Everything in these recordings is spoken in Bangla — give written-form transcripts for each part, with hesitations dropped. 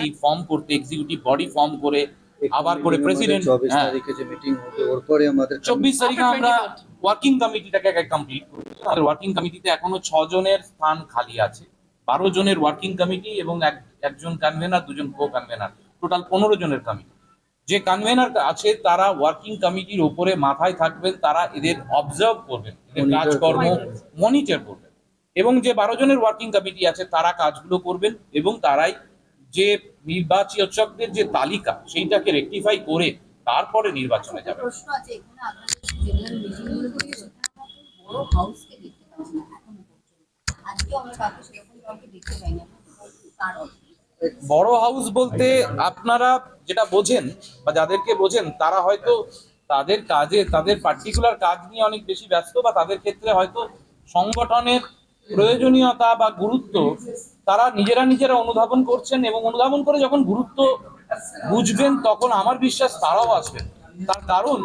এই ফর্ম করতে এক্সিকিউটিভ বডি ফর্ম করে আবার করে প্রেসিডেন্ট 24 তারিখে যে মিটিং হবে ওর পরে আমাদের 24 তারিখে আমরা ওয়ার্কিং কমিটিটাকে কমপ্লিট করব। আমাদের ওয়ার্কিং কমিটিতে এখনো 6 জনের স্থান খালি আছে। 12 জনের ওয়ার্কিং কমিটি এবং একজন কনভেনার, 2 জন কো কনভেনার, টোটাল 15 জনের কমিটি। যে কনভেনার আছে তারা ওয়ার্কিং কমিটির উপরে মাথায় থাকবেন, তারা এদের অবজার্ভ করবেন, এদের কাজকর্ম মনিটর করবেন, এবং যে 12 জনের ওয়ার্কিং কমিটি আছে তারা কাজগুলো করবেন এবং তারাই যে নির্বাচকদের যে তালিকা সেইটাকে রেকটিফাই করে তারপরে নির্বাচনে যাবে। প্রশ্ন আছে এখানে, আপনাদের জেনারেল মিটিংগুলোতে বড় হাউসকে দেখতে পাচ্ছি না এখনো পর্যন্ত। আজকে আমরা কাউকে সেরকম কাউকে দেখতে পাই না, কারণ বড় হাউস বলতে আপনারা যেটা বোঝেন বা যাদেরকে বোঝেন তারা হয়তো তাদের কাজে, তাদের পার্টিকুলার কাজ নিয়ে অনেক বেশি ব্যস্ত, বা তাদের ক্ষেত্রে হয়তো সংগঠনের প্রয়োজনীয়তা বা গুরুত্ব তারা নিজেরা অনুধাবন করছেন, এবং অনুধাবন করে যখন গুরুত্ব বুঝবেন তখন আমার বিশ্বাস তারাও আসবেন। তার কারণ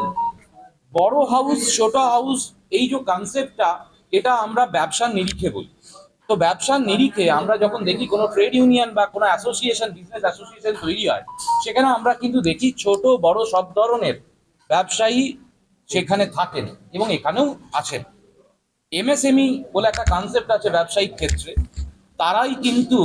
বড় হাউস ছোট হাউস এই যে কনসেপ্টটা, এটা আমরা ব্যবসার নিরিখে বলি। তো ব্যবসার নিরিখে আমরা যখন দেখি কোনো ট্রেড ইউনিয়ন বা কোনো অ্যাসোসিয়েশন, বিজনেস অ্যাসোসিয়েশন তৈরি হয়, সেখানে আমরা কিন্তু দেখি ছোট বড় সব ধরনের ব্যবসায়ী সেখানে থাকেন এবং এখানেও আছেন। এমএসএমই বলে একটা কনসেপ্ট আছে ব্যবসায়িক ক্ষেত্রে, তারাই কিন্তু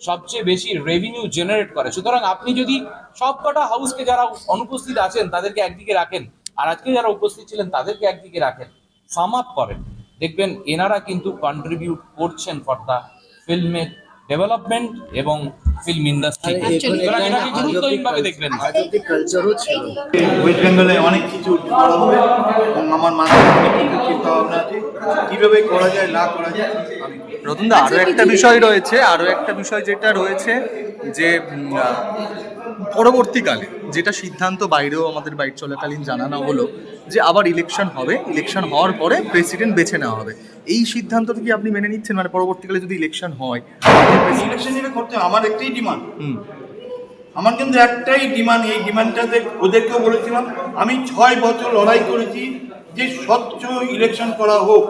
সবচেয়ে বেশি রেভিনিউ জেনারেট করে। সুতরাং আপনি যদি সবকটা হাউসকে যারা অনুপস্থিত আছেন তাদেরকে একদিকে রাখেন, আর আজকে যারা উপস্থিত ছিলেন তাদেরকে একদিকে রাখেন, সাম আপ করেন, দেখবেন এনারা কিন্তু কন্ট্রিবিউট করছেন ফর দ্য ফিল্মের ডেভেলপমেন্ট এবং ফিল্ম ইন্ডাস্ট্রি। এটাকে গুরুত্বহীনভাবে দেখবেন না। কালচারও ছিল ওয়েস্ট বেঙ্গলে অনেক কিছু করা হবে এবং আমার মাথায় অনেক কিছু চিন্তা ভাবনা আছে কীভাবে করা যায় না করা যায়। রতনদা, আরও একটা বিষয় রয়েছে, যেটা রয়েছে যে পরবর্তীকালে যেটা সিদ্ধান্ত বাইরেও আমাদের বাইট চলাকালীন জানানো হলো যে আবার ইলেকশন হবে, ইলেকশন হওয়ার পরে প্রেসিডেন্ট বেছে নেওয়া হবে। এই সিদ্ধান্তটা কি আপনি মেনে নিচ্ছেন? মানে পরবর্তীকালে যদি ইলেকশন হয়, ইলেকশন যেটা করতে আমার একটাই ডিমান্ড, আমার কিন্তু একটাই ডিমান্ড, এই ডিমান্ডটাতে ওদেরকেও বলেছিলাম, আমি 6 বছর লড়াই করেছি যে স্বচ্ছ ইলেকশন করা হোক।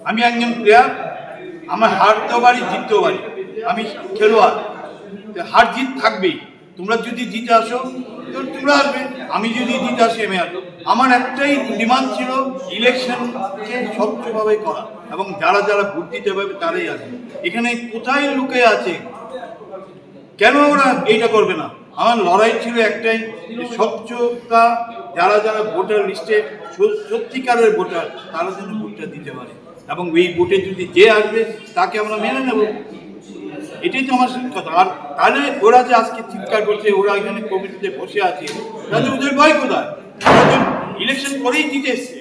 আমি একজন প্লেয়ার, আমার হারতেও পারি জিততেও পারি, আমি খেলোয়াড়, হার জিত থাকবেই। তোমরা যদি জিতে আসো তো তোমরা আসবে, আমি যদি জিতে আসি আমি আসবো। আমার একটাই ডিমান্ড ছিল ইলেকশনকে স্বচ্ছভাবে করা, এবং যারা যারা ভোট দিতে পারবে তারাই আসবে। এখানে কোথায় লুকে আছে, কেন ওরা এইটা করবে না? আমার লড়াই ছিল একটাই, স্বচ্ছতা, যারা যারা ভোটার লিস্টে সত্যিকারের ভোটার তারা যেন ভোটটা দিতে পারে, এবং এই ভোটে যদি যে আসবে তাকে আমরা মেনে নেব। এটাই তো আমার কথা। আর তাহলে ওরা যে আজকে চিৎকার করছে, ওরা এখানে কমিটিতে বসে আছে, তাহলে ওদের ভয় কোথায়? ইলেকশন করেই জিতে এসছে,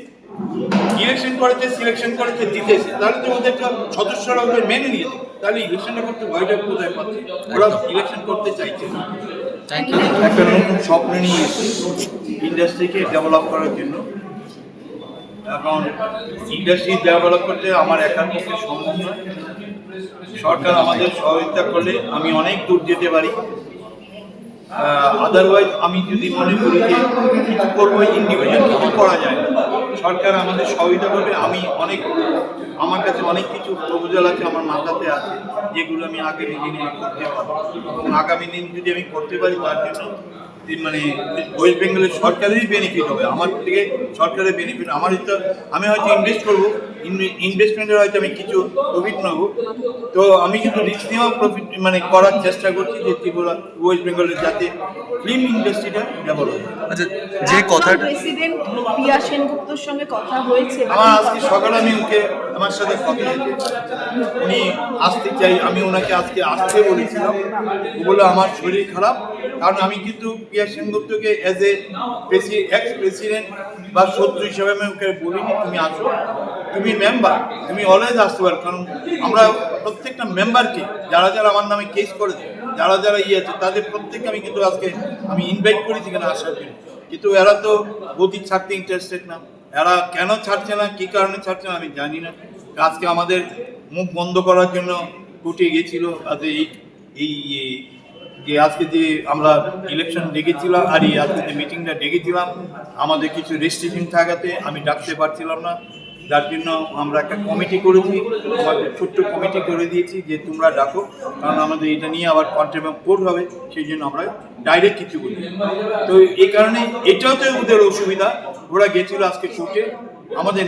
ইলেকশন করেছে, সিলেকশন করেছে, জিতে এসছে, তাহলে তো ওদের সদস্যরা ওদের মেনে নিয়েছে, তাহলে ইলেকশনটা করতে ভয়টা কোথায় পাচ্ছে? ওরা ইলেকশন করতে চাইছে না। একটা নতুন স্বপ্ন নিয়ে এসেছি ইন্ডাস্ট্রিকে ডেভেলপ করার জন্য। এখন ইন্ডাস্ট্রি ডেভেলপ করতে আমার একার পক্ষে সম্ভব নয়, সরকার আমাদের সহযোগিতা করলে আমি অনেক দূর যেতে পারি। আদারওয়াইজ আমি যদি মনে করি যে কিছু করবো, ইন্ডিভিজুয়াল কিছু করা যায়, সরকার আমাদের সহযোগিতা করবে। আমি আমার কাছে অনেক কিছু প্রপোজাল আছে, আমার মাথাতে আছে, যেগুলো আমি আগামী দিনে করতে পারবো, এবং আগামী দিন যদি আমি করতে পারি তার জন্য মানে ওয়েস্ট বেঙ্গলের সরকারেরই বেনিফিট হবে, আমার থেকে সরকারের বেনিফিট। আমি হয়তো ইনভেস্ট করবো, ইনভেস্টমেন্টের হয়তো আমি কিছু প্রফিট নেবো, তো আমি কিন্তু রিস্ক নিয়েও প্রফিট মানে করার চেষ্টা করছি যে ত্রিপুরা ওয়েস্ট বেঙ্গলের যাতে ফিল্ম ইন্ডাস্ট্রিটা ডেভেলপ হয়। আচ্ছা, যে কথাটা প্রেসিডেন্ট পিয়া সেনগুপ্তর সঙ্গে কথা হয়েছে, আমার আজকে সকালে আমি ওকে আমার সাথে কথা হয়েছে, উনি আসতে চাই, আমি ওনাকে আজকে আসতে বলেছিলাম, ও বলে আমার শরীর খারাপ। কারণ আমি কিন্তু পিয়া সেনগুপ্তকে অ্যাজ এ এক্স প্রেসিডেন্ট বা শত্রু হিসেবে আমি ওকে বলিনি, তুমি আসো, তুমি মেম্বার, তুমি অলওয়েজ আসতে পারো। কারণ আমরা প্রত্যেকটা মেম্বারকে যারা যারা আমার নামে কেস করেছে, যারা যারা আছে, তাদের প্রত্যেককে আমি কিন্তু আজকে আমি ইনভাইট করেছি এখানে আসার জন্য। কিন্তু এরা তো গতি ছাড়তে ইন্টারেস্টেড না, এরা কেন ছাড়ছে না, কী কারণে ছাড়ছে না আমি জানি না। আজকে আমাদের মুখ বন্ধ করার জন্য কোর্টে গেছিল, এই যে আজকে যে আমরা ইলেকশন ডেকেছিলাম আর এই আজকে যে মিটিংটা ডেকেছিলাম আমাদের কিছু রেস্ট্রিকশন থাকাতে আমি ডাকতে পারছিলাম না, যার জন্য আমরা একটা কমিটি করেছি, আমাদের ছোট্ট কমিটি করে দিয়েছি যে তোমরা ডাকো, কারণ আমাদের এটা নিয়ে আবার কন্টেম্প অফ কোর্ট হবে, সেই জন্য আমরা ডাইরেক্ট কিছু করি। তো এই কারণে এটাও তো ওদের অসুবিধা, ওরা গেছিল আজকে কোর্টে আমাদের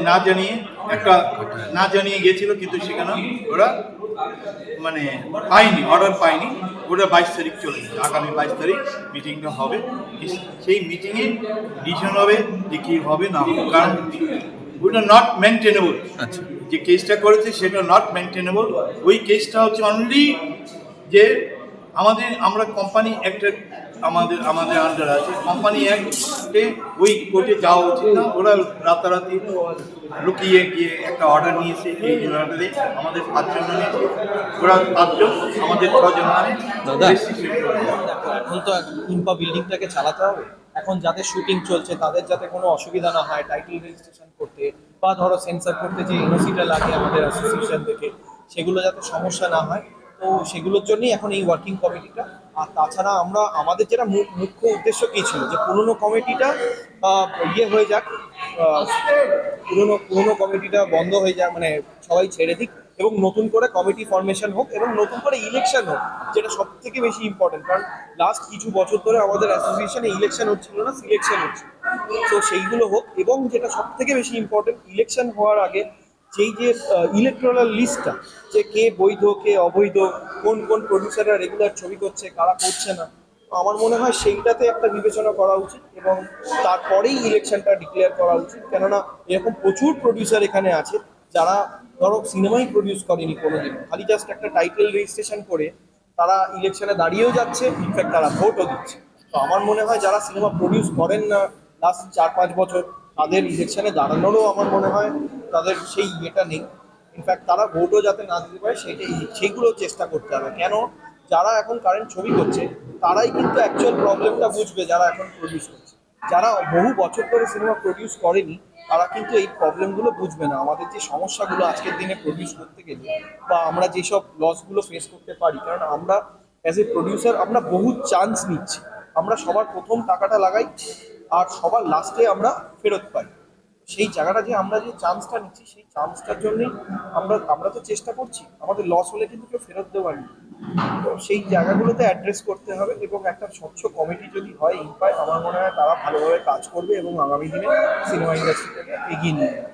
না জানিয়ে গেছিল, কিন্তু সেখানে ওরা মানে পায়নি, অর্ডার পায়নি, ওটা 22 তারিখ চলে গেছে। আগামী 22 তারিখ মিটিংটা হবে, সেই মিটিংয়ে ডিসিশন হবে যে কি হবে না হবে, কারণ ওটা নট মেনটেনেবল। আচ্ছা, যে কেসটা করেছে সেটা নট মেনটেনেবল। ওই কেসটা হচ্ছে অনলি যে আমরা কোম্পানি একটা আমাদের আন্ডার আছে, কোম্পানি অ্যাক্টে ওই কোর্টে যাওয়া উচিত না। ওরা রাতারাতি লুকিয়ে গিয়ে একটা অর্ডার নিয়েছে, এই অর্ডারে আমাদের 5 জন নিয়েছে, ওরা 5 জন আমাদের 6 জন মানে দাদা। এখন তো ইম্পা বিল্ডিংটাকে চালাতে হবে। এখন যাদের শুটিং চলছে তাদের যাতে কোনো অসুবিধা না হয় টাইটেল রেজিস্ট্রেশন করতে বা ধরো সেন্সার করতে যে এনওসিটা লাগে আমাদের অ্যাসোসিয়েশন থেকে, সেগুলো যাতে সমস্যা না হয়, তো সেগুলোর জন্যই এখন এই ওয়ার্কিং কমিটিটা। আর তাছাড়া আমাদের যেটা মুখ্য উদ্দেশ্য কী ছিল যে পুরনো কমিটিটা হয়ে যাক, পুরনো কমিটিটা বন্ধ হয়ে যাক, মানে সবাই ছেড়ে দিক এবং নতুন করে কমিটি ফরমেশন হোক এবং নতুন করে ইলেকশন হোক, যেটা সব থেকে বেশি ইম্পর্টেন্ট। কারণ লাস্ট কিছু বছর ধরে আমাদের অ্যাসোসিয়েশনে ইলেকশন হচ্ছিল না, সিলেকশন হচ্ছে। তো সেইগুলো হোক, এবং যেটা সব থেকে বেশি ইম্পর্টেন্ট, ইলেকশন হওয়ার আগে যেই যে ইলেকট্রাল লিস্টটা, যে কে বৈধ কে অবৈধ, কোন কোন প্রডিউসাররা রেগুলার ছবি করছে কারা করছে না, আমার মনে হয় সেইটাতে একটা বিবেচনা করা উচিত এবং তারপরেই ইলেকশনটা ডিক্লেয়ার করা উচিত। কেননা এরকম প্রচুর প্রডিউসার এখানে আছে যারা ধরো সিনেমাই প্রডিউস করেনি কোনোদিন, খালি জাস্ট একটা টাইটেল রেজিস্ট্রেশন করে তারা ইলেকশনে দাঁড়িয়েও যাচ্ছে, ইনফ্যাক্ট তারা ভোটও দিচ্ছে। তো আমার মনে হয় যারা সিনেমা প্রডিউস করেন না লাস্ট 4-5 বছর, তাদের ইলেকশনে দাঁড়ানোরও আমার মনে হয় তাদের সেই ইয়েটা নেই। ইনফ্যাক্ট তারা ভোটও যাতে না দিতে পারে সেইগুলো চেষ্টা করতে হবে। কেন, যারা এখন কারেন্ট ছবি করছে তারাই কিন্তু অ্যাকচুয়াল প্রবলেমটা বুঝবে, যারা এখন প্রডিউস করছে। যারা বহু বছর ধরে সিনেমা প্রডিউস করেনি তারা কিন্তু এই প্রবলেমগুলো বুঝবে না, আমাদের যে সমস্যাগুলো আজকের দিনে প্রডিউস করতে গেলে বা আমরা যেসব লসগুলো ফেস করতে পারি। কারণ আমরা অ্যাজ এ প্রডিউসার আমরা বহু চান্স নিচ্ছি, আমরা সবার প্রথম টাকাটা লাগাই আর সবার লাস্টে আমরা ফেরত পাই। সেই জায়গাটা যে আমরা যে চান্সটা নিচ্ছি সেই চান্সটার জন্যই আমরা তো চেষ্টা করছি, আমাদের লস হলে কিন্তু কেউ ফেরত দেওয়ার নেই। তো সেই জায়গাগুলোতে অ্যাড্রেস করতে হবে এবং একটা স্বচ্ছ কমিটি যদি হয় ইম্পায়, আমার মনে হয় তারা ভালোভাবে কাজ করবে এবং আগামী দিনে সিনেমা ইন্ডাস্ট্রিটাকে এগিয়ে নিয়ে যাবে।